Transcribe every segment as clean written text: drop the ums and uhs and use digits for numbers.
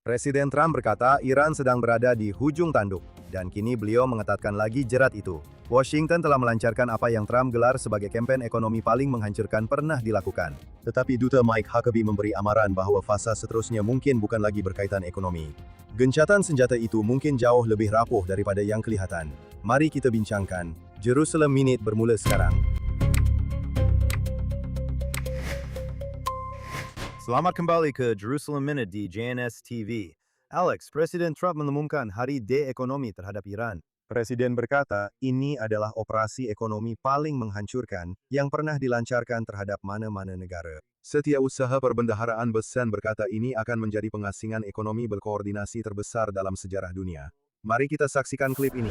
Presiden Trump berkata Iran sedang berada di hujung tanduk, dan kini beliau mengetatkan lagi jerat itu. Washington telah melancarkan apa yang Trump gelar sebagai kampanye ekonomi paling menghancurkan pernah dilakukan. Tetapi Duta Mike Huckabee memberi amaran bahwa fase seterusnya mungkin bukan lagi berkaitan ekonomi. Gencatan senjata itu mungkin jauh lebih rapuh daripada yang kelihatan. Mari kita bincangkan. Jerusalem Minute bermula sekarang. Selamat kembali ke Jerusalem Minute di JNS TV. Alex, Presiden Trump mengumumkan hari D ekonomi terhadap Iran. Presiden berkata, ini adalah operasi ekonomi paling menghancurkan yang pernah dilancarkan terhadap mana-mana negara. Setiausaha Perbendaharaan Besan berkata ini akan menjadi pengasingan ekonomi berkoordinasi terbesar dalam sejarah dunia. Mari kita saksikan klip ini.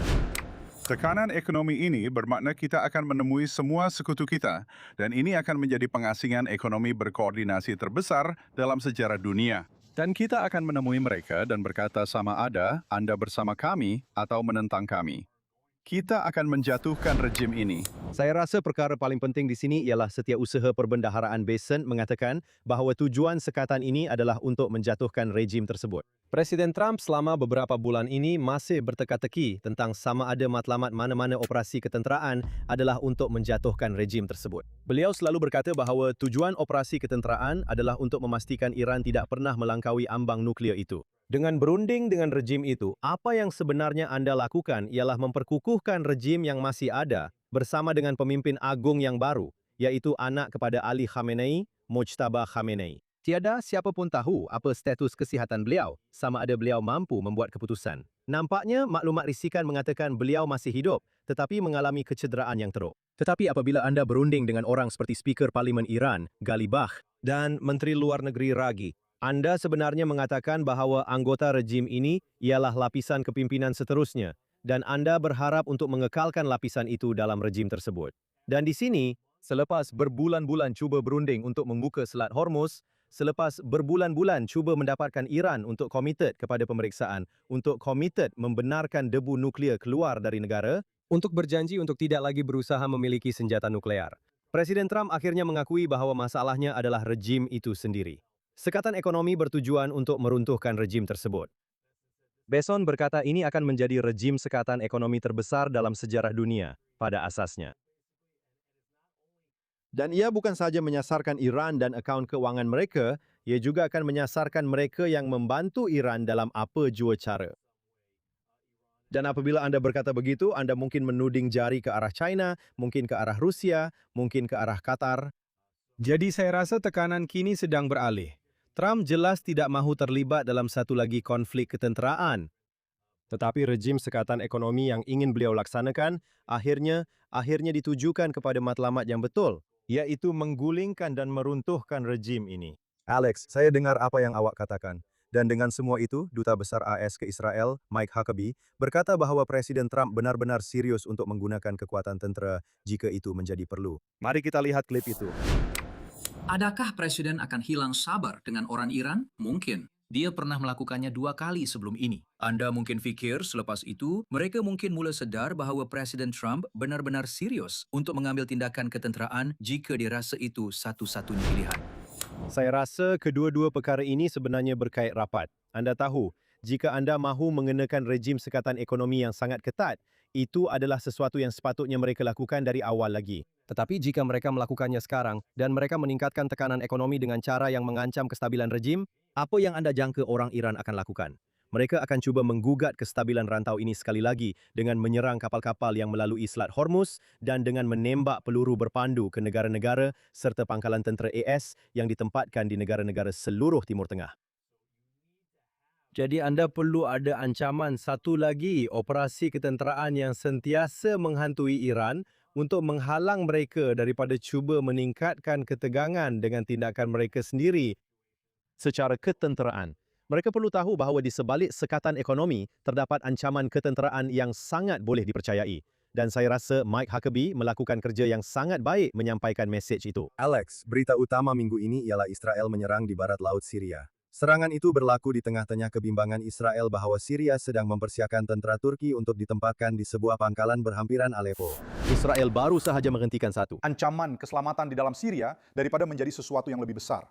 Tekanan ekonomi ini bermakna kita akan menemui semua sekutu kita, dan ini akan menjadi pengasingan ekonomi berkoordinasi terbesar dalam sejarah dunia. Dan kita akan menemui mereka dan berkata sama ada, Anda bersama kami atau menentang kami. Kita akan menjatuhkan rejim ini. Saya rasa perkara paling penting di sini ialah Setiausaha Perbendaharaan Besan mengatakan bahawa tujuan sekatan ini adalah untuk menjatuhkan rejim tersebut. Presiden Trump selama beberapa bulan ini masih berteka-teki tentang sama ada matlamat mana-mana operasi ketenteraan adalah untuk menjatuhkan rejim tersebut. Beliau selalu berkata bahawa tujuan operasi ketenteraan adalah untuk memastikan Iran tidak pernah melangkaui ambang nuklear itu. Dengan berunding dengan rejim itu, apa yang sebenarnya anda lakukan ialah memperkukuhkan rejim yang masih ada bersama dengan pemimpin agung yang baru, iaitu anak kepada Ali Khamenei, Mojtaba Khamenei. Tiada siapa pun tahu apa status kesihatan beliau, sama ada beliau mampu membuat keputusan. Nampaknya maklumat risikan mengatakan beliau masih hidup, tetapi mengalami kecederaan yang teruk. Tetapi apabila anda berunding dengan orang seperti Speaker Parlimen Iran, Ghalibaf, dan Menteri Luar Negeri Ragi, anda sebenarnya mengatakan bahawa anggota rejim ini ialah lapisan kepimpinan seterusnya, dan anda berharap untuk mengekalkan lapisan itu dalam rejim tersebut. Dan di sini, selepas berbulan-bulan cuba berunding untuk membuka Selat Hormuz, selepas berbulan-bulan cuba mendapatkan Iran untuk komited kepada pemeriksaan, untuk komited membenarkan debu nuklear keluar dari negara, untuk berjanji untuk tidak lagi berusaha memiliki senjata nuklear. Presiden Trump akhirnya mengakui bahawa masalahnya adalah rejim itu sendiri. Sekatan ekonomi bertujuan untuk meruntuhkan rejim tersebut. Beson berkata ini akan menjadi rejim sekatan ekonomi terbesar dalam sejarah dunia pada asasnya. Dan ia bukan sahaja menyasarkan Iran dan akaun keuangan mereka, ia juga akan menyasarkan mereka yang membantu Iran dalam apa jua cara. Dan apabila anda berkata begitu, anda mungkin menuding jari ke arah China, mungkin ke arah Rusia, mungkin ke arah Qatar. Jadi saya rasa tekanan kini sedang beralih. Trump jelas tidak mahu terlibat dalam satu lagi konflik ketenteraan. Tetapi rejim sekatan ekonomi yang ingin beliau laksanakan akhirnya ditujukan kepada matlamat yang betul, yaitu menggulingkan dan meruntuhkan rejim ini. Alex, saya dengar apa yang awak katakan. Dan dengan semua itu, Duta Besar AS ke Israel, Mike Huckabee, berkata bahawa Presiden Trump benar-benar serius untuk menggunakan kekuatan tentera jika itu menjadi perlu. Mari kita lihat klip itu. Adakah Presiden akan hilang sabar dengan orang Iran? Mungkin. Dia pernah melakukannya 2 kali sebelum ini. Anda mungkin fikir selepas itu, mereka mungkin mula sedar bahawa Presiden Trump benar-benar serius untuk mengambil tindakan ketenteraan jika dirasa itu satu-satunya pilihan. Saya rasa kedua-dua perkara ini sebenarnya berkait rapat. Anda tahu, jika anda mahu mengenakan rejim sekatan ekonomi yang sangat ketat, itu adalah sesuatu yang sepatutnya mereka lakukan dari awal lagi. Tetapi jika mereka melakukannya sekarang dan mereka meningkatkan tekanan ekonomi dengan cara yang mengancam kestabilan rejim, apa yang anda jangka orang Iran akan lakukan? Mereka akan cuba menggugat kestabilan rantau ini sekali lagi dengan menyerang kapal-kapal yang melalui Selat Hormuz dan dengan menembak peluru berpandu ke negara-negara serta pangkalan tentera AS yang ditempatkan di negara-negara seluruh Timur Tengah. Jadi anda perlu ada ancaman satu lagi operasi ketenteraan yang sentiasa menghantui Iran untuk menghalang mereka daripada cuba meningkatkan ketegangan dengan tindakan mereka sendiri secara ketenteraan. Mereka perlu tahu bahawa di sebalik sekatan ekonomi terdapat ancaman ketenteraan yang sangat boleh dipercayai. Dan saya rasa Mike Huckabee melakukan kerja yang sangat baik menyampaikan mesej itu. Alex, berita utama minggu ini ialah Israel menyerang di barat laut Syria. Serangan itu berlaku di tengah-tengah kebimbangan Israel bahawa Syria sedang mempersiapkan tentera Turki untuk ditempatkan di sebuah pangkalan berhampiran Aleppo. Israel baru sahaja menghentikan satu. Ancaman keselamatan di dalam Syria daripada menjadi sesuatu yang lebih besar.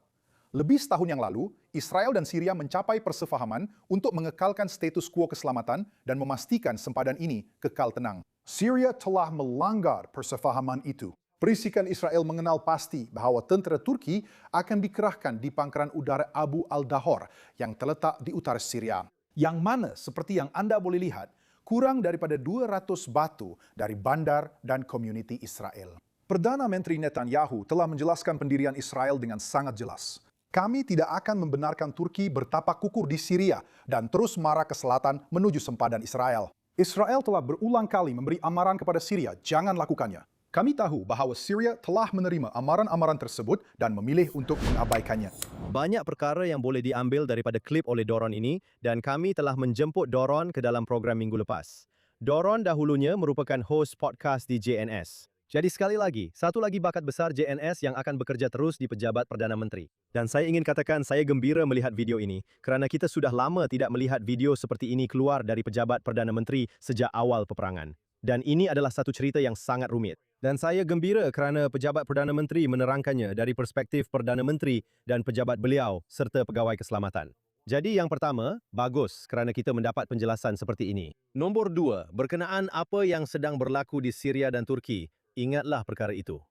Lebih setahun yang lalu, Israel dan Syria mencapai persefahaman untuk mengekalkan status quo keselamatan dan memastikan sempadan ini kekal tenang. Syria telah melanggar persefahaman itu. Perisikan Israel mengenal pasti bahwa tentera Turki akan dikerahkan di pangkalan udara Abu al-Dahor yang terletak di utara Syria. Yang mana, seperti yang Anda boleh lihat, kurang daripada 200 batu dari bandar dan komuniti Israel. Perdana Menteri Netanyahu telah menjelaskan pendirian Israel dengan sangat jelas. Kami tidak akan membenarkan Turki bertapak kukur di Syria dan terus marah ke selatan menuju sempadan Israel. Israel telah berulang kali memberi amaran kepada Syria, jangan lakukannya. Kami tahu bahwa Syria telah menerima amaran-amaran tersebut dan memilih untuk mengabaikannya. Banyak perkara yang boleh diambil daripada klip oleh Doron ini dan kami telah menjemput Doron ke dalam program minggu lepas. Doron dahulunya merupakan host podcast di JNS. Jadi sekali lagi, satu lagi bakat besar JNS yang akan bekerja terus di pejabat Perdana Menteri. Dan saya ingin katakan saya gembira melihat video ini kerana kita sudah lama tidak melihat video seperti ini keluar dari pejabat Perdana Menteri sejak awal peperangan. Dan ini adalah satu cerita yang sangat rumit. Dan saya gembira kerana pejabat Perdana Menteri menerangkannya dari perspektif Perdana Menteri dan pejabat beliau serta pegawai keselamatan. Jadi yang pertama, bagus kerana kita mendapat penjelasan seperti ini. Nombor 2, berkenaan apa yang sedang berlaku di Syria dan Turki, ingatlah perkara itu.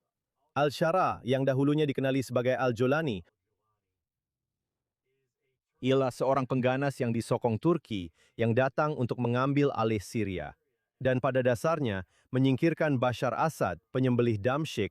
Al-Shara yang dahulunya dikenali sebagai Al-Jolani ialah seorang pengganas yang disokong Turki yang datang untuk mengambil alih Syria. Dan pada dasarnya menyingkirkan Bashar Assad, penyembelih Damsyik,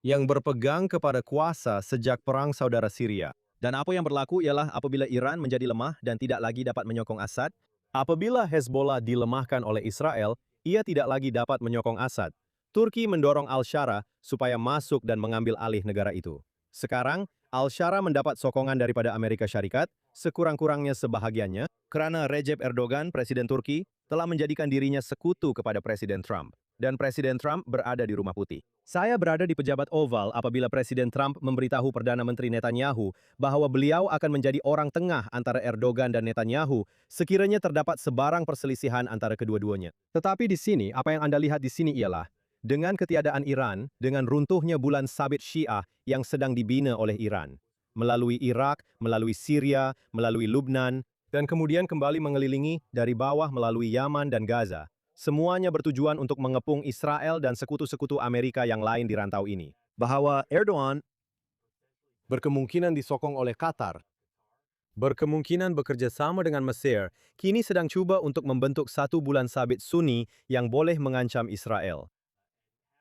yang berpegang kepada kuasa sejak Perang Saudara Syria. Dan apa yang berlaku ialah apabila Iran menjadi lemah dan tidak lagi dapat menyokong Assad, apabila Hezbollah dilemahkan oleh Israel, ia tidak lagi dapat menyokong Assad. Turki mendorong Al-Shara supaya masuk dan mengambil alih negara itu. Sekarang, Al-Shara mendapat sokongan daripada Amerika Syarikat, sekurang-kurangnya sebahagiannya, kerana Recep Erdogan, Presiden Turki, telah menjadikan dirinya sekutu kepada Presiden Trump. Dan Presiden Trump berada di Rumah Putih. Saya berada di pejabat Oval apabila Presiden Trump memberitahu Perdana Menteri Netanyahu bahawa beliau akan menjadi orang tengah antara Erdogan dan Netanyahu sekiranya terdapat sebarang perselisihan antara kedua-duanya. Tetapi di sini, apa yang Anda lihat di sini ialah, dengan ketiadaan Iran, dengan runtuhnya bulan sabit Syiah yang sedang dibina oleh Iran, melalui Irak, melalui Syria, melalui Lubnan, dan kemudian kembali mengelilingi dari bawah melalui Yaman dan Gaza. Semuanya bertujuan untuk mengepung Israel dan sekutu-sekutu Amerika yang lain di rantau ini. Bahwa Erdogan berkemungkinan disokong oleh Qatar, berkemungkinan bekerja sama dengan Mesir, kini sedang cuba untuk membentuk satu bulan sabit Sunni yang boleh mengancam Israel.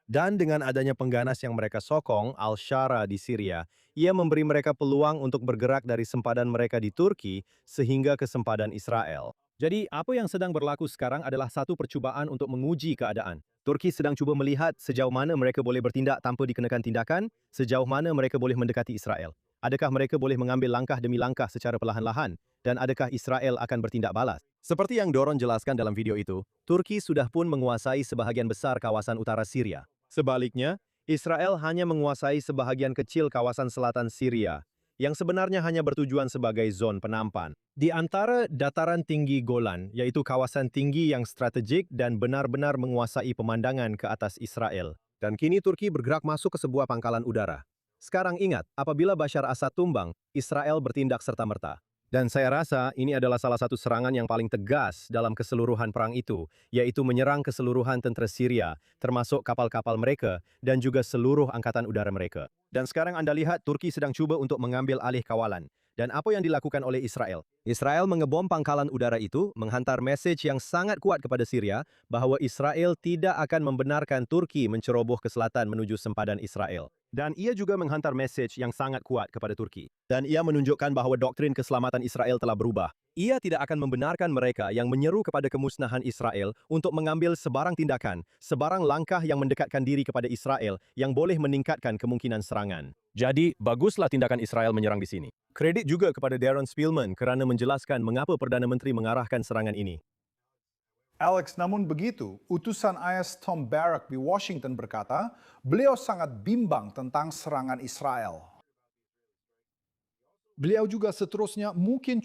Dan dengan adanya pengganas yang mereka sokong, Al-Shara di Syria, ia memberi mereka peluang untuk bergerak dari sempadan mereka di Turki sehingga ke sempadan Israel. Jadi, apa yang sedang berlaku sekarang adalah satu percubaan untuk menguji keadaan. Turki sedang cuba melihat sejauh mana mereka boleh bertindak tanpa dikenakan tindakan, sejauh mana mereka boleh mendekati Israel. Adakah mereka boleh mengambil langkah demi langkah secara perlahan-lahan, dan adakah Israel akan bertindak balas? Seperti yang Doron jelaskan dalam video itu, Turki sudah pun menguasai sebahagian besar kawasan utara Syria. Sebaliknya, Israel hanya menguasai sebahagian kecil kawasan selatan Syria, yang sebenarnya hanya bertujuan sebagai zon penampan. Di antara dataran tinggi Golan, yaitu kawasan tinggi yang strategik dan benar-benar menguasai pemandangan ke atas Israel. Dan kini Turki bergerak masuk ke sebuah pangkalan udara. Sekarang ingat, apabila Bashar Assad tumbang, Israel bertindak serta-merta. Dan saya rasa ini adalah salah satu serangan yang paling tegas dalam keseluruhan perang itu, yaitu menyerang keseluruhan tentera Syria, termasuk kapal-kapal mereka dan juga seluruh angkatan udara mereka. Dan sekarang Anda lihat Turki sedang cuba untuk mengambil alih kawalan. Dan apa yang dilakukan oleh Israel? Israel mengebom pangkalan udara itu, menghantar mesej yang sangat kuat kepada Syria bahawa Israel tidak akan membenarkan Turki menceroboh ke selatan menuju sempadan Israel. Dan ia juga menghantar mesej yang sangat kuat kepada Turki. Dan ia menunjukkan bahawa doktrin keselamatan Israel telah berubah. Ia tidak akan membenarkan mereka yang menyeru kepada kemusnahan Israel untuk mengambil sebarang tindakan, sebarang langkah yang mendekatkan diri kepada Israel yang boleh meningkatkan kemungkinan serangan. Jadi, baguslah tindakan Israel menyerang di sini. Kredit juga kepada Darren Spielman kerana menjelaskan mengapa Perdana Menteri mengarahkan serangan ini. Alex, namun begitu, utusan AS Tom Barrack di Washington berkata, beliau sangat bimbang tentang serangan Israel. Beliau juga seterusnya mungkin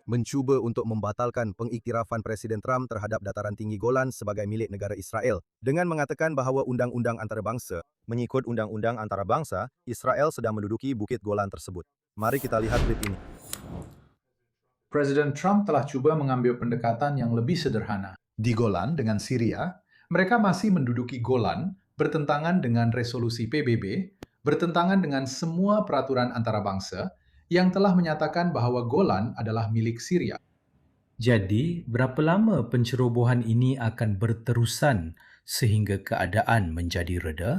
mencuba untuk membatalkan pengiktirafan Presiden Trump terhadap dataran tinggi Golan sebagai milik negara Israel dengan mengatakan bahawa undang-undang antarabangsa, mengikut undang-undang antarabangsa, Israel sedang menduduki Bukit Golan tersebut. Mari kita lihat klip ini. Presiden Trump telah cuba mengambil pendekatan yang lebih sederhana. Di Golan dengan Syria, mereka masih menduduki Golan, bertentangan dengan resolusi PBB, bertentangan dengan semua peraturan antarabangsa, yang telah menyatakan bahwa Golan adalah milik Syria. Jadi, berapa lama pencerobohan ini akan berterusan sehingga keadaan menjadi reda?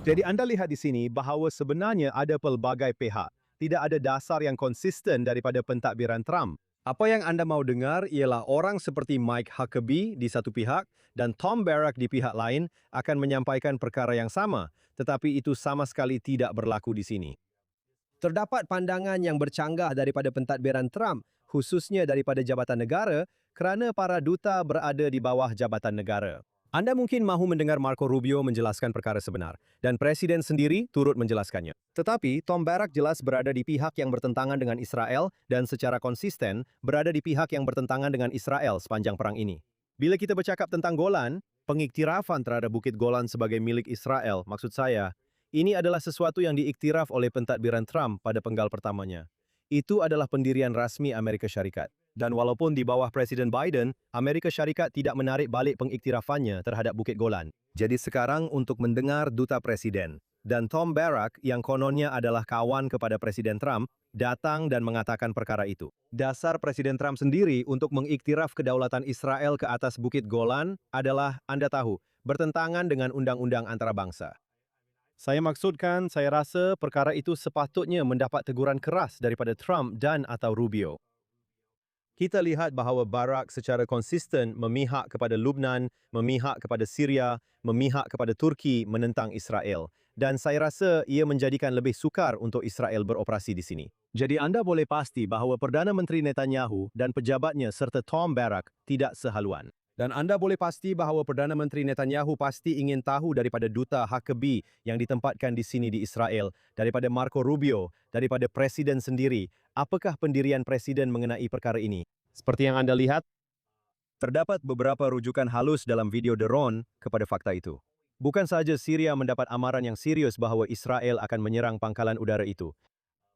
Jadi anda lihat di sini bahawa sebenarnya ada pelbagai pihak. Tidak ada dasar yang konsisten daripada pentadbiran Trump. Apa yang anda mau dengar ialah orang seperti Mike Huckabee di satu pihak dan Tom Barrack di pihak lain akan menyampaikan perkara yang sama, tetapi itu sama sekali tidak berlaku di sini. Terdapat pandangan yang bercanggah daripada pentadbiran Trump, khususnya daripada jabatan negara, kerana para duta berada di bawah jabatan negara. Anda mungkin mahu mendengar Marco Rubio menjelaskan perkara sebenar, dan Presiden sendiri turut menjelaskannya. Tetapi, Tom Barrack jelas berada di pihak yang bertentangan dengan Israel dan secara konsisten berada di pihak yang bertentangan dengan Israel sepanjang perang ini. Bila kita bercakap tentang Golan, pengiktirafan terhadap Bukit Golan sebagai milik Israel, maksud saya, ini adalah sesuatu yang diiktiraf oleh pentadbiran Trump pada penggal pertamanya. Itu adalah pendirian rasmi Amerika Syarikat. Dan walaupun di bawah Presiden Biden, Amerika Syarikat tidak menarik balik pengikhtirafannya terhadap Bukit Golan. Jadi sekarang untuk mendengar duta Presiden. Dan Tom Barrack yang kononnya adalah kawan kepada Presiden Trump, datang dan mengatakan perkara itu. Dasar Presiden Trump sendiri untuk mengiktiraf kedaulatan Israel ke atas Bukit Golan adalah, Anda tahu, bertentangan dengan undang-undang antarabangsa. Saya maksudkan, saya rasa perkara itu sepatutnya mendapat teguran keras daripada Trump dan atau Rubio. Kita lihat bahawa Barrack secara konsisten memihak kepada Lebanon, memihak kepada Syria, memihak kepada Turki menentang Israel. Dan saya rasa ia menjadikan lebih sukar untuk Israel beroperasi di sini. Jadi anda boleh pasti bahawa Perdana Menteri Netanyahu dan pejabatnya serta Tom Barrack tidak sehaluan. Dan anda boleh pasti bahawa Perdana Menteri Netanyahu pasti ingin tahu daripada duta Huckabee yang ditempatkan di sini di Israel, daripada Marco Rubio, daripada Presiden sendiri, apakah pendirian Presiden mengenai perkara ini. Seperti yang anda lihat, terdapat beberapa rujukan halus dalam video Doron kepada fakta itu. Bukan sahaja Syria mendapat amaran yang serius bahawa Israel akan menyerang pangkalan udara itu.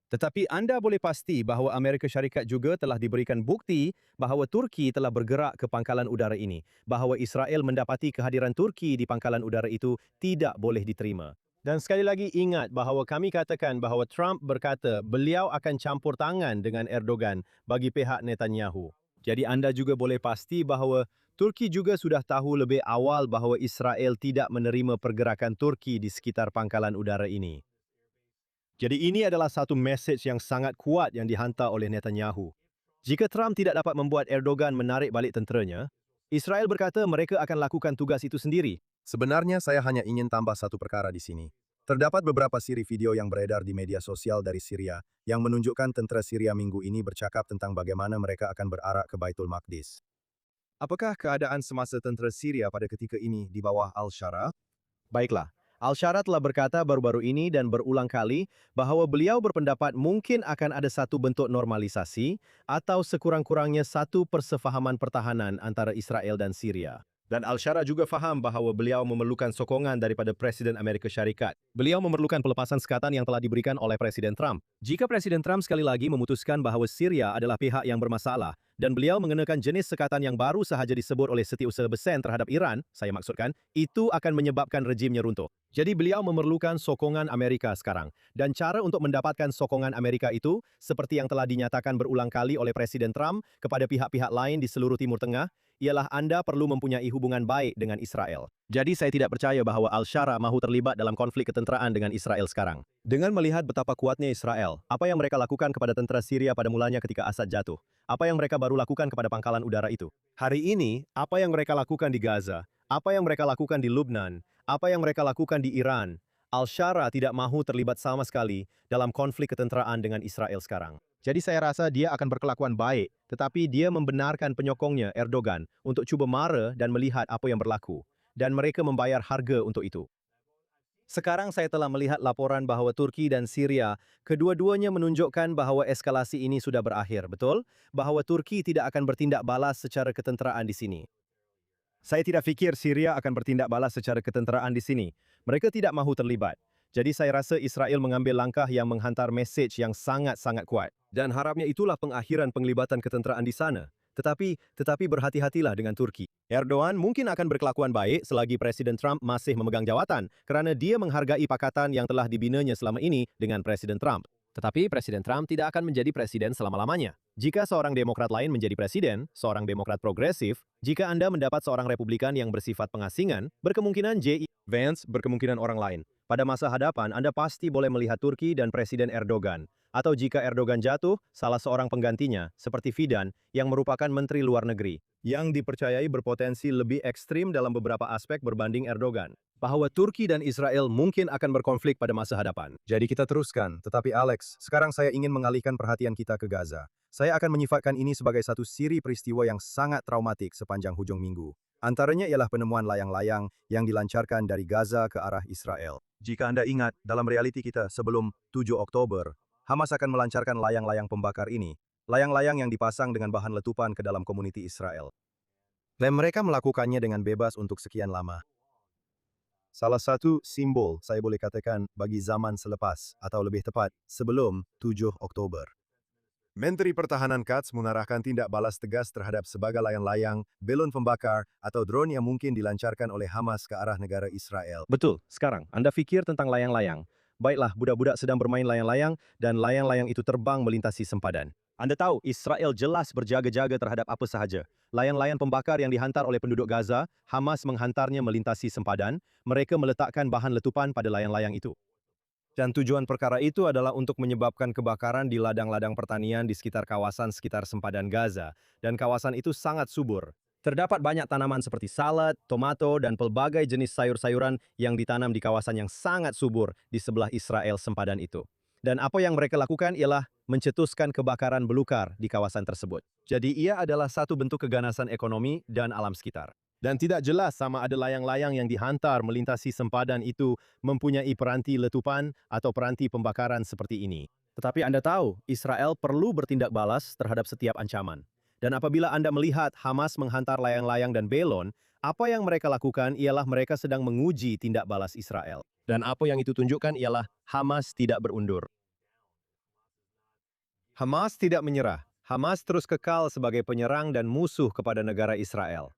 Tetapi anda boleh pasti bahawa Amerika Syarikat juga telah diberikan bukti bahawa Turki telah bergerak ke pangkalan udara ini, bahawa Israel mendapati kehadiran Turki di pangkalan udara itu tidak boleh diterima. Dan sekali lagi ingat bahawa kami katakan bahawa Trump berkata beliau akan campur tangan dengan Erdogan bagi pihak Netanyahu. Jadi anda juga boleh pasti bahawa Turki juga sudah tahu lebih awal bahawa Israel tidak menerima pergerakan Turki di sekitar pangkalan udara ini. Jadi ini adalah satu mesej yang sangat kuat yang dihantar oleh Netanyahu. Jika Trump tidak dapat membuat Erdogan menarik balik tenteranya, Israel berkata mereka akan lakukan tugas itu sendiri. Sebenarnya saya hanya ingin tambah satu perkara di sini. Terdapat beberapa siri video yang beredar di media sosial dari Syria yang menunjukkan tentera Syria minggu ini bercakap tentang bagaimana mereka akan berarak ke Baitul Maqdis. Apakah keadaan semasa tentera Syria pada ketika ini di bawah Al-Shara? Baiklah. Al-Shara telah berkata baru-baru ini dan berulang kali bahawa beliau berpendapat mungkin akan ada satu bentuk normalisasi atau sekurang-kurangnya satu persefahaman pertahanan antara Israel dan Syria. Dan Al-Shara juga faham bahawa beliau memerlukan sokongan daripada Presiden Amerika Syarikat. Beliau memerlukan pelepasan sekatan yang telah diberikan oleh Presiden Trump. Jika Presiden Trump sekali lagi memutuskan bahawa Syria adalah pihak yang bermasalah dan beliau mengenakan jenis sekatan yang baru sahaja disebut oleh Setiausaha Besen terhadap Iran, saya maksudkan, itu akan menyebabkan rejimnya runtuh. Jadi beliau memerlukan sokongan Amerika sekarang. Dan cara untuk mendapatkan sokongan Amerika itu, seperti yang telah dinyatakan berulang kali oleh Presiden Trump kepada pihak-pihak lain di seluruh Timur Tengah, ialah anda perlu mempunyai hubungan baik dengan Israel. Jadi saya tidak percaya bahawa Al-Shara mahu terlibat dalam konflik ketenteraan dengan Israel sekarang. Dengan melihat betapa kuatnya Israel, apa yang mereka lakukan kepada tentera Syria pada mulanya ketika Assad jatuh? Apa yang mereka baru lakukan kepada pangkalan udara itu? Hari ini, apa yang mereka lakukan di Gaza? Apa yang mereka lakukan di Lebanon? Apa yang mereka lakukan di Iran? Al-Shara tidak mahu terlibat sama sekali dalam konflik ketenteraan dengan Israel sekarang. Jadi saya rasa dia akan berkelakuan baik, tetapi dia membenarkan penyokongnya Erdogan untuk cuba mara dan melihat apa yang berlaku. Dan mereka membayar harga untuk itu. Sekarang saya telah melihat laporan bahwa Turki dan Syria, kedua-duanya menunjukkan bahwa eskalasi ini sudah berakhir, betul? Bahwa Turki tidak akan bertindak balas secara ketenteraan di sini. Saya tidak fikir Syria akan bertindak balas secara ketenteraan di sini. Mereka tidak mahu terlibat. Jadi saya rasa Israel mengambil langkah yang menghantar mesej yang sangat-sangat kuat. Dan harapnya itulah pengakhiran penglibatan ketenteraan di sana. Tetapi berhati-hatilah dengan Turki. Erdogan mungkin akan berkelakuan baik selagi Presiden Trump masih memegang jawatan kerana dia menghargai pakatan yang telah dibinanya selama ini dengan Presiden Trump. Tetapi Presiden Trump tidak akan menjadi presiden selama-lamanya. Jika seorang demokrat lain menjadi presiden, seorang demokrat progresif, jika Anda mendapat seorang republikan yang bersifat pengasingan, berkemungkinan J.E. Vance berkemungkinan orang lain. Pada masa hadapan, Anda pasti boleh melihat Turki dan Presiden Erdogan. Atau jika Erdogan jatuh, salah seorang penggantinya, seperti Fidan, yang merupakan Menteri Luar Negeri, yang dipercayai berpotensi lebih ekstrim dalam beberapa aspek berbanding Erdogan. Bahwa Turki dan Israel mungkin akan berkonflik pada masa hadapan. Jadi kita teruskan, tetapi Alex, sekarang saya ingin mengalihkan perhatian kita ke Gaza. Saya akan menyifatkan ini sebagai satu siri peristiwa yang sangat traumatik sepanjang hujung minggu. Antaranya ialah penemuan layang-layang yang dilancarkan dari Gaza ke arah Israel. Jika Anda ingat, dalam realiti kita sebelum 7 Oktober, Hamas akan melancarkan layang-layang pembakar ini, layang-layang yang dipasang dengan bahan letupan ke dalam komuniti Israel. Dan mereka melakukannya dengan bebas untuk sekian lama. Salah satu simbol, saya boleh katakan, bagi zaman selepas, atau lebih tepat, sebelum 7 Oktober. Menteri Pertahanan Katz mengarahkan tindak balas tegas terhadap sebagai layang-layang, belon pembakar, atau drone yang mungkin dilancarkan oleh Hamas ke arah negara Israel. Betul, sekarang Anda fikir tentang layang-layang. Baiklah, budak-budak sedang bermain layang-layang, dan layang-layang itu terbang melintasi sempadan. Anda tahu, Israel jelas berjaga-jaga terhadap apa sahaja. Layang-layang pembakar yang dihantar oleh penduduk Gaza, Hamas menghantarnya melintasi sempadan, mereka meletakkan bahan letupan pada layang-layang itu. Dan tujuan perkara itu adalah untuk menyebabkan kebakaran di ladang-ladang pertanian di sekitar kawasan sekitar sempadan Gaza, dan kawasan itu sangat subur. Terdapat banyak tanaman seperti salad, tomato, dan pelbagai jenis sayur-sayuran yang ditanam di kawasan yang sangat subur di sebelah Israel sempadan itu. Dan apa yang mereka lakukan ialah mencetuskan kebakaran belukar di kawasan tersebut. Jadi ia adalah satu bentuk keganasan ekonomi dan alam sekitar. Dan tidak jelas sama ada layang-layang yang dihantar melintasi sempadan itu mempunyai peranti letupan atau peranti pembakaran seperti ini. Tetapi Anda tahu, Israel perlu bertindak balas terhadap setiap ancaman. Dan apabila Anda melihat Hamas menghantar layang-layang dan belon, apa yang mereka lakukan ialah mereka sedang menguji tindak balas Israel. Dan apa yang itu tunjukkan ialah Hamas tidak berundur. Hamas tidak menyerah. Hamas terus kekal sebagai penyerang dan musuh kepada negara Israel.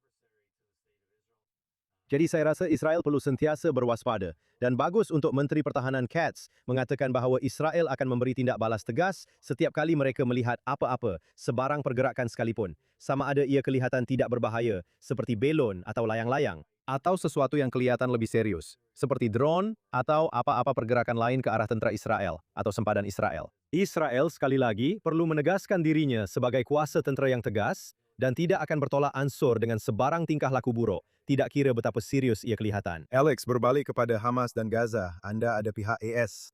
Jadi saya rasa Israel perlu sentiasa berwaspada. Dan bagus untuk Menteri Pertahanan Katz mengatakan bahawa Israel akan memberi tindak balas tegas setiap kali mereka melihat apa-apa, sebarang pergerakan sekalipun. Sama ada ia kelihatan tidak berbahaya, seperti belon atau layang-layang, atau sesuatu yang kelihatan lebih serius, seperti drone atau apa-apa pergerakan lain ke arah tentera Israel atau sempadan Israel. Israel sekali lagi perlu menegaskan dirinya sebagai kuasa tentera yang tegas dan tidak akan bertolak ansur dengan sebarang tingkah laku buruk, tidak kira betapa serius ia kelihatan. Alex, berbalik kepada Hamas dan Gaza, Anda ada pihak AS.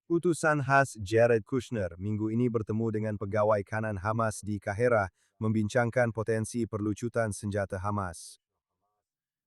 Utusan khas Jared Kushner minggu ini bertemu dengan pegawai kanan Hamas di Kahira membincangkan potensi perlucutan senjata Hamas.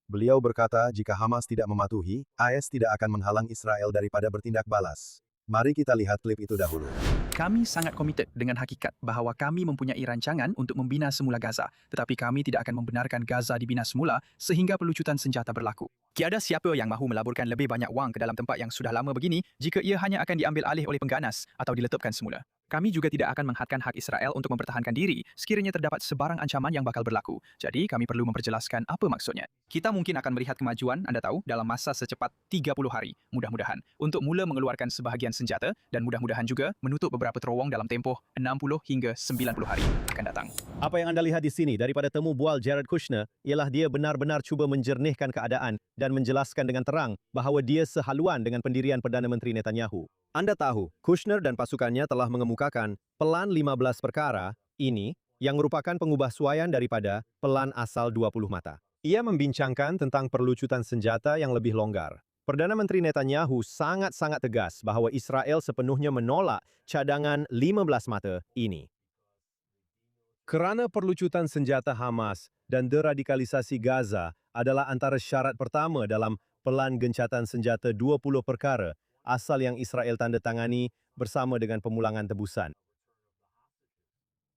Beliau berkata jika Hamas tidak mematuhi, AS tidak akan menghalang Israel daripada bertindak balas. Mari kita lihat klip itu dahulu. Kami sangat komited dengan hakikat bahawa kami mempunyai rancangan untuk membina semula Gaza, tetapi kami tidak akan membenarkan Gaza dibina semula sehingga pelucutan senjata berlaku. Tiada siapa yang mahu melaburkan lebih banyak wang ke dalam tempat yang sudah lama begini jika ia hanya akan diambil alih oleh pengganas atau diletupkan semula. Kami juga tidak akan menghadkan hak Israel untuk mempertahankan diri sekiranya terdapat sebarang ancaman yang bakal berlaku. Jadi, kami perlu memperjelaskan apa maksudnya. Kita mungkin akan melihat kemajuan, Anda tahu, dalam masa secepat 30 hari, mudah-mudahan, untuk mula mengeluarkan sebahagian senjata dan mudah-mudahan juga menutup beberapa terowong dalam tempoh 60 hingga 90 hari akan datang. Apa yang Anda lihat di sini daripada temu bual Jared Kushner ialah dia benar-benar cuba menjernihkan keadaan dan menjelaskan dengan terang bahawa dia sehaluan dengan pendirian Perdana Menteri Netanyahu. Anda tahu, Kushner dan pasukannya telah mengemukakan Pelan 15 perkara ini yang merupakan pengubahsuaian daripada Pelan asal 20 mata. Ia membincangkan tentang perlucutan senjata yang lebih longgar. Perdana Menteri Netanyahu sangat-sangat tegas bahawa Israel sepenuhnya menolak cadangan 15 mata ini. Kerana perlucutan senjata Hamas dan deradikalisasi Gaza adalah antara syarat pertama dalam pelan gencatan senjata 20 perkara asal yang Israel tanda tangani bersama dengan pemulangan tebusan.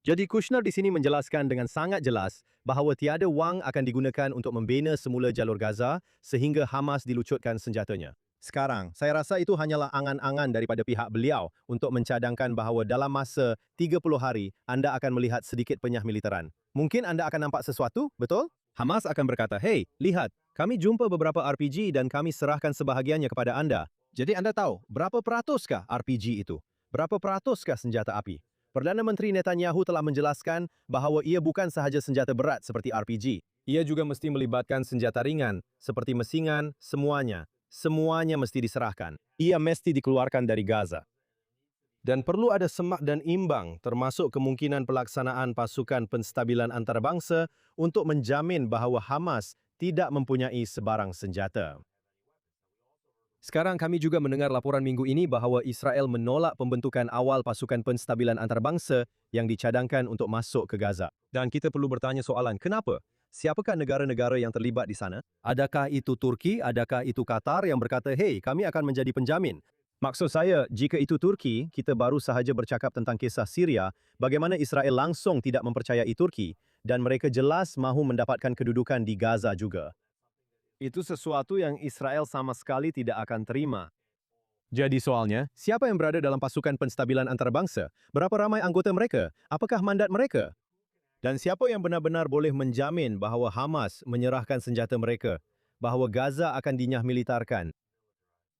Jadi Kushner di sini menjelaskan dengan sangat jelas bahawa tiada wang akan digunakan untuk membina semula jalur Gaza sehingga Hamas dilucutkan senjatanya. Sekarang, saya rasa itu hanyalah angan-angan daripada pihak beliau untuk mencadangkan bahawa dalam masa 30 hari anda akan melihat sedikit penyah militeran. Mungkin anda akan nampak sesuatu, betul? Hamas akan berkata, "Hey, lihat, kami jumpa beberapa RPG dan kami serahkan sebahagiannya kepada anda." Jadi anda tahu, berapa peratuskah RPG itu? Berapa peratuskah senjata api? Perdana Menteri Netanyahu telah menjelaskan bahawa ia bukan sahaja senjata berat seperti RPG. Ia juga mesti melibatkan senjata ringan, seperti mesingan, semuanya. Semuanya mesti diserahkan. Ia mesti dikeluarkan dari Gaza. Dan perlu ada semak dan imbang, termasuk kemungkinan pelaksanaan pasukan penstabilan antarabangsa untuk menjamin bahawa Hamas tidak mempunyai sebarang senjata. Sekarang kami juga mendengar laporan minggu ini bahawa Israel menolak pembentukan awal pasukan penstabilan antarabangsa yang dicadangkan untuk masuk ke Gaza. Dan kita perlu bertanya soalan, kenapa? Siapakah negara-negara yang terlibat di sana? Adakah itu Turki? Adakah itu Qatar yang berkata, "Hey, kami akan menjadi penjamin"? Maksud saya, jika itu Turki, kita baru sahaja bercakap tentang kisah Syria, bagaimana Israel langsung tidak mempercayai Turki dan mereka jelas mahu mendapatkan kedudukan di Gaza juga. Itu sesuatu yang Israel sama sekali tidak akan terima. Jadi soalnya, siapa yang berada dalam pasukan penstabilan antarabangsa? Berapa ramai anggota mereka? Apakah mandat mereka? Dan siapa yang benar-benar boleh menjamin bahawa Hamas menyerahkan senjata mereka? Bahawa Gaza akan dinyah militarkan?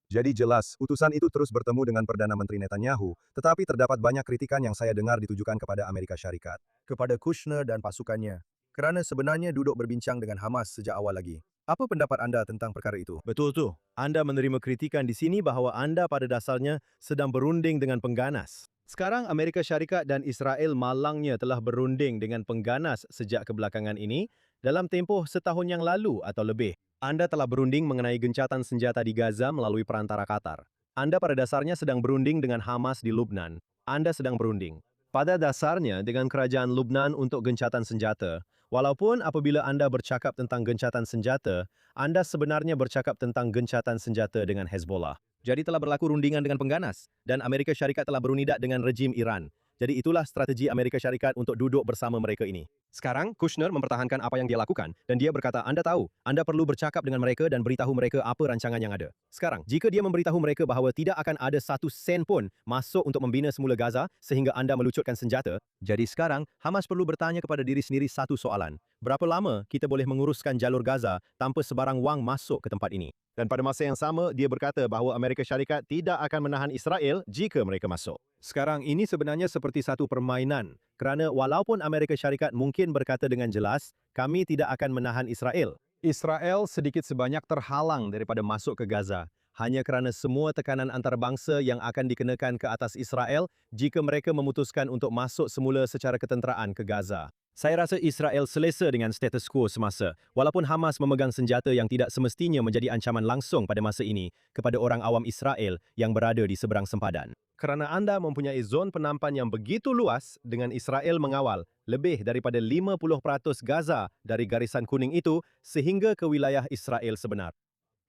Jadi jelas, utusan itu terus bertemu dengan Perdana Menteri Netanyahu, tetapi terdapat banyak kritikan yang saya dengar ditujukan kepada Amerika Syarikat, kepada Kushner dan pasukannya, kerana sebenarnya duduk berbincang dengan Hamas sejak awal lagi. Apa pendapat anda tentang perkara itu? Betul tu. Anda menerima kritikan di sini bahawa anda pada dasarnya sedang berunding dengan pengganas. Sekarang Amerika Syarikat dan Israel malangnya telah berunding dengan pengganas sejak kebelakangan ini dalam tempoh setahun yang lalu atau lebih. Anda telah berunding mengenai gencatan senjata di Gaza melalui perantara Qatar. Anda pada dasarnya sedang berunding dengan Hamas di Lubnan. Anda sedang berunding pada dasarnya dengan kerajaan Lubnan untuk gencatan senjata. Walaupun apabila anda bercakap tentang gencatan senjata, anda sebenarnya bercakap tentang gencatan senjata dengan Hezbollah. Jadi telah berlaku rundingan dengan pengganas dan Amerika Syarikat telah berunidak dengan rejim Iran. Jadi itulah strategi Amerika Syarikat untuk duduk bersama mereka ini. Sekarang, Kushner mempertahankan apa yang dia lakukan dan dia berkata, anda tahu, anda perlu bercakap dengan mereka dan beritahu mereka apa rancangan yang ada. Sekarang, jika dia memberitahu mereka bahawa tidak akan ada satu sen pun masuk untuk membina semula Gaza sehingga anda melucutkan senjata, jadi sekarang Hamas perlu bertanya kepada diri sendiri satu soalan. Berapa lama kita boleh menguruskan jalur Gaza tanpa sebarang wang masuk ke tempat ini? Dan pada masa yang sama, dia berkata bahawa Amerika Syarikat tidak akan menahan Israel jika mereka masuk. Sekarang ini sebenarnya seperti satu permainan, kerana walaupun Amerika Syarikat mungkin berkata dengan jelas, kami tidak akan menahan Israel. Israel sedikit sebanyak terhalang daripada masuk ke Gaza, hanya kerana semua tekanan antarabangsa yang akan dikenakan ke atas Israel jika mereka memutuskan untuk masuk semula secara ketenteraan ke Gaza. Saya rasa Israel selesa dengan status quo semasa, walaupun Hamas memegang senjata yang tidak semestinya menjadi ancaman langsung pada masa ini kepada orang awam Israel yang berada di seberang sempadan. Kerana anda mempunyai zon penampan yang begitu luas dengan Israel mengawal lebih daripada 50% Gaza dari garisan kuning itu sehingga ke wilayah Israel sebenar.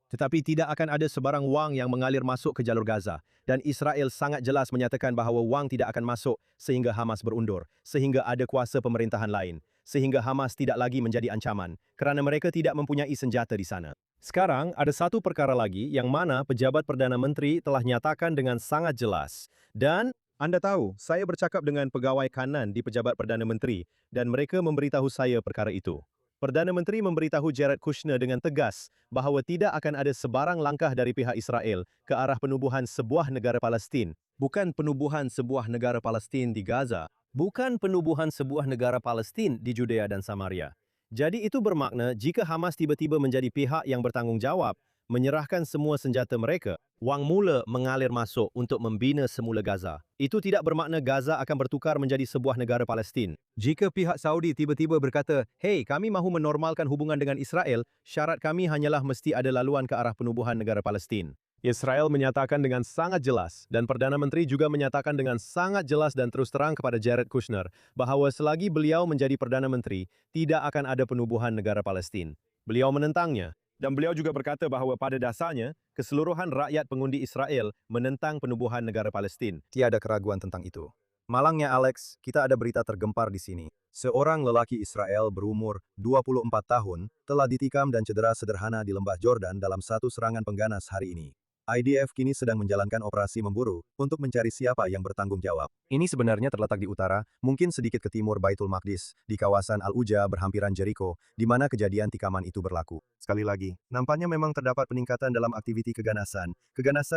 Tetapi tidak akan ada sebarang wang yang mengalir masuk ke jalur Gaza. Dan Israel sangat jelas menyatakan bahawa wang tidak akan masuk sehingga Hamas berundur, sehingga ada kuasa pemerintahan lain, sehingga Hamas tidak lagi menjadi ancaman kerana mereka tidak mempunyai senjata di sana. Sekarang ada satu perkara lagi yang mana pejabat Perdana Menteri telah nyatakan dengan sangat jelas. Dan anda tahu, saya bercakap dengan pegawai kanan di pejabat Perdana Menteri dan mereka memberitahu saya perkara itu. Perdana Menteri memberitahu Jared Kushner dengan tegas bahawa tidak akan ada sebarang langkah dari pihak Israel ke arah penubuhan sebuah negara Palestin. Bukan penubuhan sebuah negara Palestin di Gaza. Bukan penubuhan sebuah negara Palestin di Judea dan Samaria. Jadi itu bermakna jika Hamas tiba-tiba menjadi pihak yang bertanggungjawab, menyerahkan semua senjata mereka, wang mula mengalir masuk untuk membina semula Gaza. Itu tidak bermakna Gaza akan bertukar menjadi sebuah negara Palestin. Jika pihak Saudi tiba-tiba berkata, "Hey, kami mahu menormalkan hubungan dengan Israel, syarat kami hanyalah mesti ada laluan ke arah penubuhan negara Palestin." Israel menyatakan dengan sangat jelas dan Perdana Menteri juga menyatakan dengan sangat jelas dan terus terang kepada Jared Kushner bahawa selagi beliau menjadi Perdana Menteri, tidak akan ada penubuhan negara Palestin. Beliau menentangnya. Dan beliau juga berkata bahawa pada dasarnya, keseluruhan rakyat pengundi Israel menentang penubuhan negara Palestin. Tiada keraguan tentang itu. Malangnya Alex, kita ada berita tergempar di sini. Seorang lelaki Israel berumur 24 tahun telah ditikam dan cedera sederhana di lembah Jordan dalam satu serangan pengganas hari ini. IDF kini sedang menjalankan operasi memburu untuk mencari siapa yang bertanggung jawab. Ini sebenarnya terletak di utara, mungkin sedikit ke timur Baitul Maqdis, di kawasan Al-Uja berhampiran Jericho, di mana kejadian tikaman itu berlaku. Sekali lagi, nampaknya memang terdapat peningkatan dalam aktiviti keganasan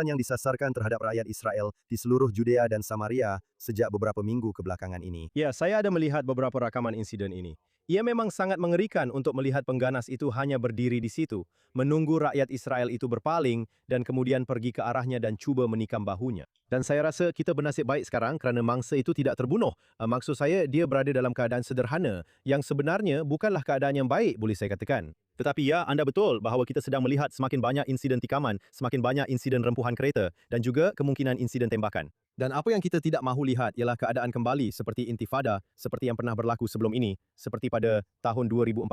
yang disasarkan terhadap rakyat Israel di seluruh Judea dan Samaria sejak beberapa minggu kebelakangan ini. Ya, saya ada melihat beberapa rakaman insiden ini. Ia memang sangat mengerikan untuk melihat pengganas itu hanya berdiri di situ, menunggu rakyat Israel itu berpaling, dan kemudian pergi ke arahnya dan cuba menikam bahunya. Dan saya rasa kita bernasib baik sekarang kerana mangsa itu tidak terbunuh. Maksud saya, dia berada dalam keadaan sederhana, yang sebenarnya bukanlah keadaan yang baik, boleh saya katakan. Tetapi ya, anda betul bahawa kita sedang melihat semakin banyak insiden tikaman, semakin banyak insiden rempuhan kereta, dan juga kemungkinan insiden tembakan. Dan apa yang kita tidak mahu lihat ialah keadaan kembali seperti intifada, seperti yang pernah berlaku sebelum ini, seperti pada tahun 2014,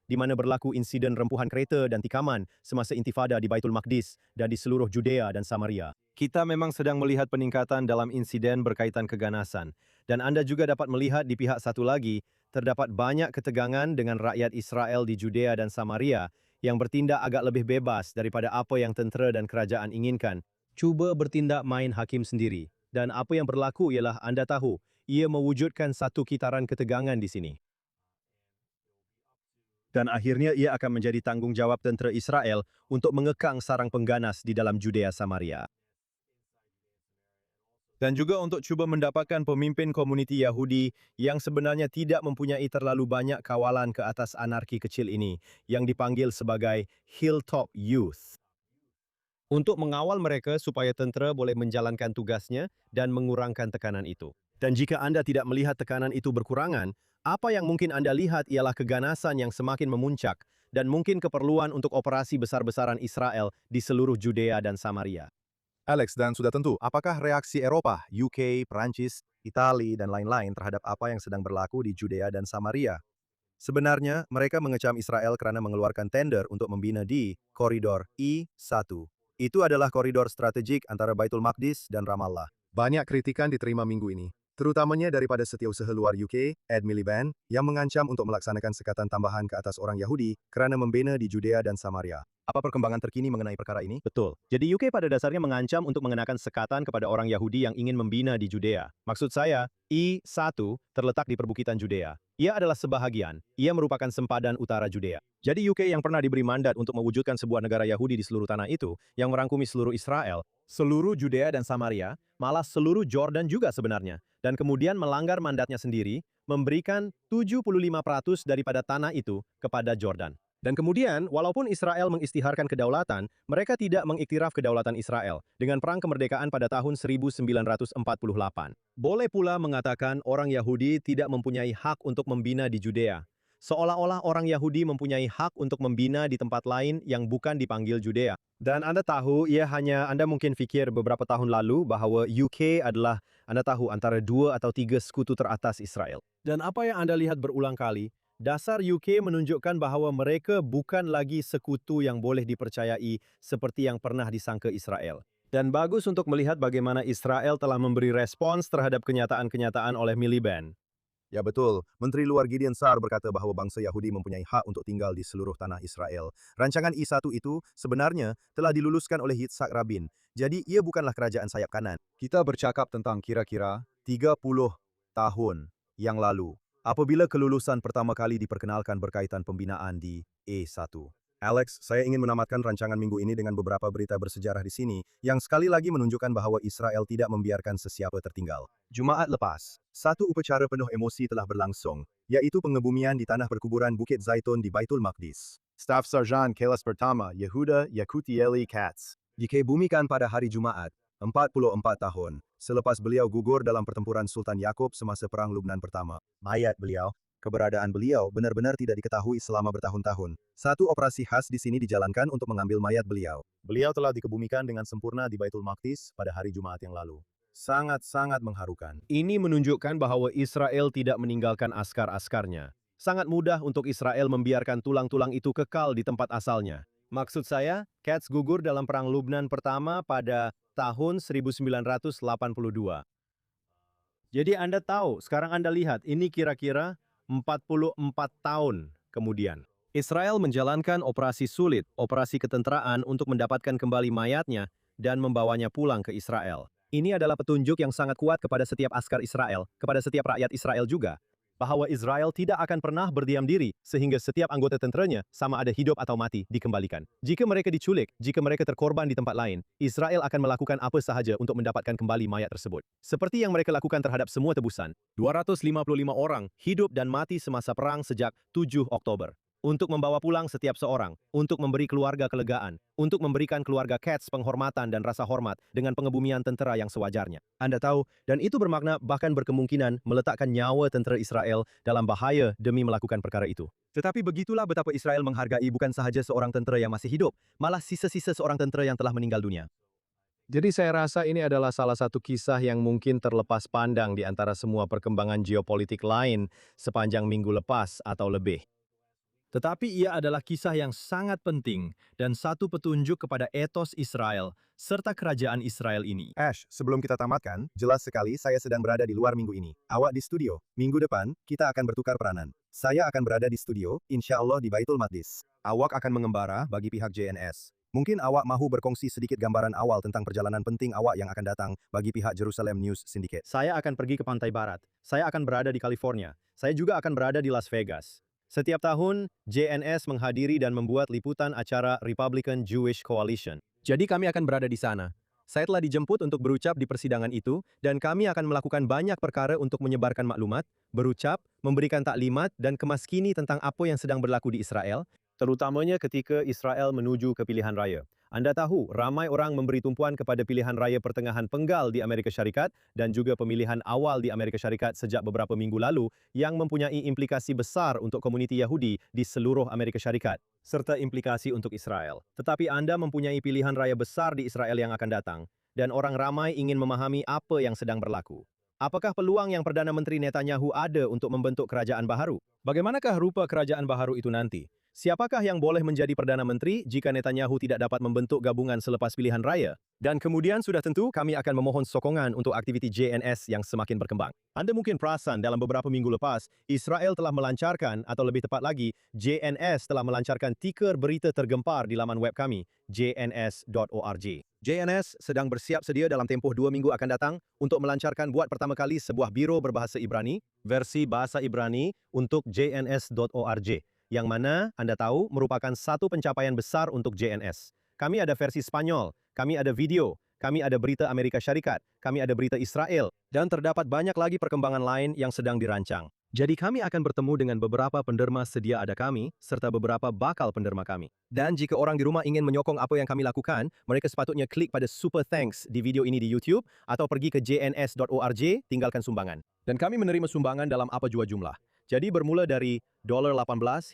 di mana berlaku insiden rempuhan kereta dan tikaman semasa intifada di Baitul Maqdis dan di seluruh Judea dan Samaria. Kita memang sedang melihat peningkatan dalam insiden berkaitan keganasan. Dan anda juga dapat melihat di pihak satu lagi, terdapat banyak ketegangan dengan rakyat Israel di Judea dan Samaria yang bertindak agak lebih bebas daripada apa yang tentera dan kerajaan inginkan. Cuba bertindak main hakim sendiri. Dan apa yang berlaku ialah anda tahu, ia mewujudkan satu kitaran ketegangan di sini. Dan akhirnya ia akan menjadi tanggungjawab tentera Israel untuk mengekang sarang pengganas di dalam Judea Samaria. Dan juga untuk cuba mendapatkan pemimpin komuniti Yahudi yang sebenarnya tidak mempunyai terlalu banyak kawalan ke atas anarki kecil ini, yang dipanggil sebagai Hilltop Youth. Untuk mengawal mereka supaya tentera boleh menjalankan tugasnya dan mengurangkan tekanan itu. Dan jika anda tidak melihat tekanan itu berkurangan, apa yang mungkin anda lihat ialah keganasan yang semakin memuncak dan mungkin keperluan untuk operasi besar-besaran Israel di seluruh Judea dan Samaria. Alex, dan sudah tentu, apakah reaksi Eropa, UK, Perancis, Italia, dan lain-lain terhadap apa yang sedang berlaku di Judea dan Samaria? Sebenarnya, mereka mengecam Israel kerana mengeluarkan tender untuk membina di koridor I-1. Itu adalah koridor strategik antara Baitul Maqdis dan Ramallah. Banyak kritikan diterima minggu ini, terutamanya daripada setiausaha luar UK, Ed Miliband, yang mengancam untuk melaksanakan sekatan tambahan ke atas orang Yahudi kerana membina di Judea dan Samaria. Apa perkembangan terkini mengenai perkara ini? Betul. Jadi UK pada dasarnya mengancam untuk mengenakan sekatan kepada orang Yahudi yang ingin membina di Judea. Maksud saya, I-1 terletak di perbukitan Judea. Ia adalah sebahagian. Ia merupakan sempadan utara Judea. Jadi UK yang pernah diberi mandat untuk mewujudkan sebuah negara Yahudi di seluruh tanah itu, yang merangkumi seluruh Israel, seluruh Judea dan Samaria, malah seluruh Jordan juga sebenarnya, dan kemudian melanggar mandatnya sendiri, memberikan 75% daripada tanah itu kepada Jordan. Dan kemudian, walaupun Israel mengistiharkan kedaulatan, mereka tidak mengiktiraf kedaulatan Israel dengan perang kemerdekaan pada tahun 1948. Boleh pula mengatakan orang Yahudi tidak mempunyai hak untuk membina di Judea. Seolah-olah orang Yahudi mempunyai hak untuk membina di tempat lain yang bukan dipanggil Judea. Dan Anda tahu, Anda mungkin fikir beberapa tahun lalu bahawa UK adalah, Anda tahu, antara 2 atau 3 sekutu teratas Israel. Dan apa yang Anda lihat berulang kali, dasar UK menunjukkan bahawa mereka bukan lagi sekutu yang boleh dipercayai seperti yang pernah disangka Israel. Dan bagus untuk melihat bagaimana Israel telah memberi respons terhadap kenyataan-kenyataan oleh Miliband. Ya betul, Menteri Luar Gideon Sa'ar berkata bahawa bangsa Yahudi mempunyai hak untuk tinggal di seluruh tanah Israel. Rancangan I-1 itu sebenarnya telah diluluskan oleh Yitzhak Rabin, jadi ia bukanlah kerajaan sayap kanan. Kita bercakap tentang kira-kira 30 tahun yang lalu, apabila kelulusan pertama kali diperkenalkan berkaitan pembinaan di E1. Alex, saya ingin menamatkan rancangan minggu ini dengan beberapa berita bersejarah di sini, yang sekali lagi menunjukkan bahawa Israel tidak membiarkan sesiapa tertinggal. Jumaat lepas, satu upacara penuh emosi telah berlangsung, yaitu pengebumian di tanah perkuburan Bukit Zaitun di Baitul Maqdis. Staff Sarjan Kelas Pertama Yehuda Yakutieli Katz dikebumikan pada hari Jumaat, 44 tahun, selepas beliau gugur dalam pertempuran Sultan Yakub semasa Perang Lubnan pertama. Mayat beliau, keberadaan beliau benar-benar tidak diketahui selama bertahun-tahun. Satu operasi khas di sini dijalankan untuk mengambil mayat beliau. Beliau telah dikebumikan dengan sempurna di Baitul Maqdis pada hari Jumaat yang lalu. Sangat-sangat mengharukan. Ini menunjukkan bahawa Israel tidak meninggalkan askar-askarnya. Sangat mudah untuk Israel membiarkan tulang-tulang itu kekal di tempat asalnya. Maksud saya, Katz gugur dalam Perang Lubnan pertama pada tahun 1982. Jadi Anda tahu, sekarang Anda lihat, ini kira-kira 44 tahun kemudian. Israel menjalankan operasi sulit, operasi ketenteraan untuk mendapatkan kembali mayatnya dan membawanya pulang ke Israel. Ini adalah petunjuk yang sangat kuat kepada setiap askar Israel, kepada setiap rakyat Israel juga, bahwa Israel tidak akan pernah berdiam diri sehingga setiap anggota tenteranya, sama ada hidup atau mati, dikembalikan. Jika mereka diculik, jika mereka terkorban di tempat lain, Israel akan melakukan apa sahaja untuk mendapatkan kembali mayat tersebut. Seperti yang mereka lakukan terhadap semua tebusan. 255 orang hidup dan mati semasa perang sejak 7 Oktober. Untuk membawa pulang setiap seorang, untuk memberi keluarga kelegaan, untuk memberikan keluarga Katz penghormatan dan rasa hormat dengan pengebumian tentera yang sewajarnya. Anda tahu, dan itu bermakna bahkan berkemungkinan meletakkan nyawa tentera Israel dalam bahaya demi melakukan perkara itu. Tetapi begitulah betapa Israel menghargai bukan sahaja seorang tentera yang masih hidup, malah sisa-sisa seorang tentera yang telah meninggal dunia. Jadi saya rasa ini adalah salah satu kisah yang mungkin terlepas pandang di antara semua perkembangan geopolitik lain sepanjang minggu lepas atau lebih. Tetapi ia adalah kisah yang sangat penting dan satu petunjuk kepada etos Israel serta kerajaan Israel ini. Ash, sebelum kita tamatkan, jelas sekali saya sedang berada di luar minggu ini. Awak di studio. Minggu depan, kita akan bertukar peranan. Saya akan berada di studio, insya Allah di Baitul Maqdis. Awak akan mengembara bagi pihak JNS. Mungkin awak mahu berkongsi sedikit gambaran awal tentang perjalanan penting awak yang akan datang bagi pihak Jerusalem News Syndicate. Saya akan pergi ke pantai barat. Saya akan berada di California. Saya juga akan berada di Las Vegas. Setiap tahun, JNS menghadiri dan membuat liputan acara Republican Jewish Coalition. Jadi kami akan berada di sana. Saya telah dijemput untuk berucap di persidangan itu, dan kami akan melakukan banyak perkara untuk menyebarkan maklumat, berucap, memberikan taklimat, dan kemaskini tentang apa yang sedang berlaku di Israel, terutamanya ketika Israel menuju ke pilihan raya. Anda tahu, ramai orang memberi tumpuan kepada pilihan raya pertengahan penggal di Amerika Syarikat dan juga pemilihan awal di Amerika Syarikat sejak beberapa minggu lalu yang mempunyai implikasi besar untuk komuniti Yahudi di seluruh Amerika Syarikat, serta implikasi untuk Israel. Tetapi Anda mempunyai pilihan raya besar di Israel yang akan datang, dan orang ramai ingin memahami apa yang sedang berlaku. Apakah peluang yang Perdana Menteri Netanyahu ada untuk membentuk kerajaan baharu? Bagaimanakah rupa kerajaan baharu itu nanti? Siapakah yang boleh menjadi Perdana Menteri jika Netanyahu tidak dapat membentuk gabungan selepas pilihan raya? Dan kemudian sudah tentu kami akan memohon sokongan untuk aktiviti JNS yang semakin berkembang. Anda mungkin perasan dalam beberapa minggu lepas, Israel telah melancarkan, atau lebih tepat lagi, JNS telah melancarkan tiker berita tergempar di laman web kami, jns.org. JNS sedang bersiap sedia dalam tempoh 2 minggu akan datang untuk melancarkan buat pertama kali sebuah biro berbahasa Ibrani, versi bahasa Ibrani untuk jns.org. Yang mana, Anda tahu, merupakan satu pencapaian besar untuk JNS. Kami ada versi Spanyol, kami ada video, kami ada berita Amerika Syarikat, kami ada berita Israel, dan terdapat banyak lagi perkembangan lain yang sedang dirancang. Jadi kami akan bertemu dengan beberapa penderma sedia ada kami, serta beberapa bakal penderma kami. Dan jika orang di rumah ingin menyokong apa yang kami lakukan, mereka sepatutnya klik pada Super Thanks di video ini di YouTube, atau pergi ke jns.org, tinggalkan sumbangan. Dan kami menerima sumbangan dalam apa jua jumlah. Jadi bermula dari $18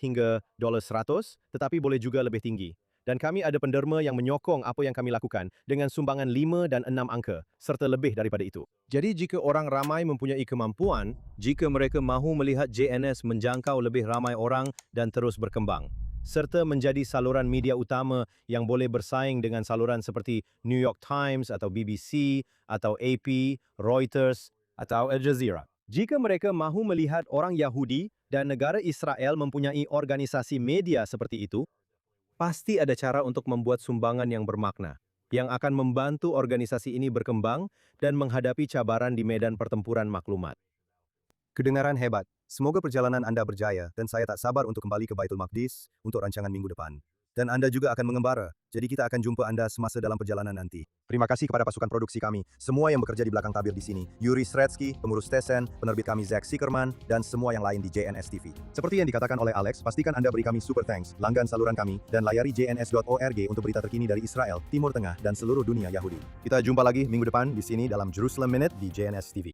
hingga $100, tetapi boleh juga lebih tinggi. Dan kami ada penderma yang menyokong apa yang kami lakukan dengan sumbangan 5 dan 6 angka, serta lebih daripada itu. Jadi jika orang ramai mempunyai kemampuan, jika mereka mahu melihat JNS menjangkau lebih ramai orang dan terus berkembang, serta menjadi saluran media utama yang boleh bersaing dengan saluran seperti New York Times atau BBC atau AP, Reuters atau Al Jazeera. Jika mereka mahu melihat orang Yahudi dan negara Israel mempunyai organisasi media seperti itu, pasti ada cara untuk membuat sumbangan yang bermakna, yang akan membantu organisasi ini berkembang dan menghadapi cabaran di medan pertempuran maklumat. Kedengaran hebat. Semoga perjalanan Anda berjaya dan saya tak sabar untuk kembali ke Baitul Maqdis untuk rancangan minggu depan. Dan Anda juga akan mengembara, jadi kita akan jumpa Anda semasa dalam perjalanan nanti. Terima kasih kepada pasukan produksi kami, semua yang bekerja di belakang tabir di sini. Yuri Sretsky, pengurus Tesen, penerbit kami Zach Sickerman, dan semua yang lain di JNS TV. Seperti yang dikatakan oleh Alex, pastikan Anda beri kami super thanks, langgan saluran kami, dan layari jns.org untuk berita terkini dari Israel, Timur Tengah, dan seluruh dunia Yahudi. Kita jumpa lagi minggu depan di sini dalam Jerusalem Minute di JNS TV.